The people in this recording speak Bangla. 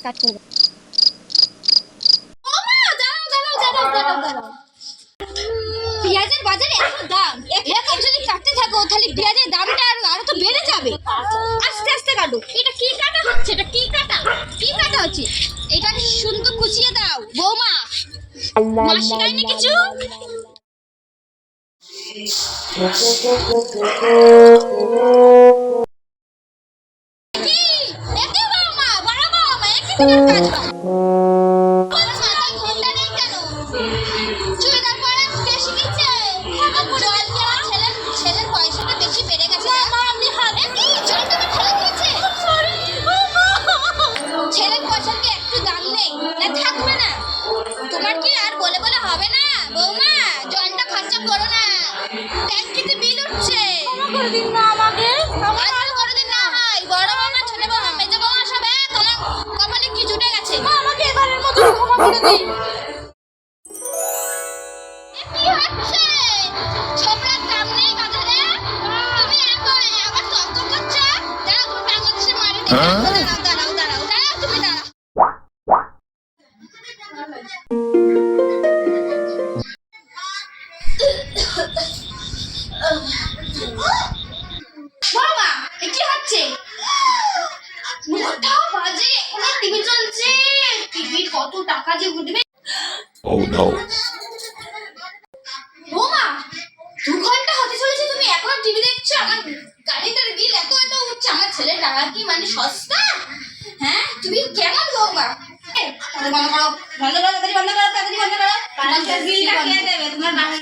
স্টার্ট করব। পেঁয়াজের বাজারে এত দাম, এরকম যদি কাটতে থাকো তাহলে পেঁয়াজের দামটা আরো তো বেড়ে যাবে। আস্তে আস্তে কাটো। এটা কি কাটা হচ্ছে? এটা কি কাটা হচ্ছে? এটা সুন্দর কুচিয়ে দাও বৌমা। মা শেখায়নি কিছু? বৌমা, বড় বৌমা, একই তোমার কাজ হয়। মাথায় ঘন্টা নেই কেন? চুড়িদার পরা বেশি দিচ্ছে। ছেলের পয়সাটা বেশি বেড়ে গেছে। চুড়িদার ভালো দিয়েছে। ছেলের পয়সার কি একটু দাম নেই? না থাকবে না? তোমার কি আর বলে বলে হবে না বৌমা? জলটা খরচা করো না, ট্যাঙ্কিতে বিল উঠছে। করে দিন না আমাকে। আজকাল করে দিন না হয়। বড় বৌমা, ছোট বৌমা, মেজো বৌমা সব তোমার কপালে কি জুটে গেছে? আমাকে এবারের মতো ক্ষমা করে দিন। কি হচ্ছে? ছোকরার দাম নেই বাজারে? তুমি আবার তর্ক করছো? দাঁড়াও, তুমি বাংলাদেশের মারি দিবে। দাঁড়াও, তুমি দাঁড়াও। বাবা, কি হচ্ছে? নটা বাজে, এখনো টিভি চলছে। টিভির কত টাকা যে উঠবে। Oh no. বৌমা, 2 ঘন্টা হতে চলেছে, তুমি এখনো টিভি দেখছো? আমার গাড়িটার বিল এত উঠছে। আমার ছেলের টাকা কি মানে সস্তা? হ্যাঁ, তুমি কেমন বৌমা? বন্ধ করো, তাড়াতাড়ি বন্ধ করো। বিলটা কে দেবে? তোমার বাপের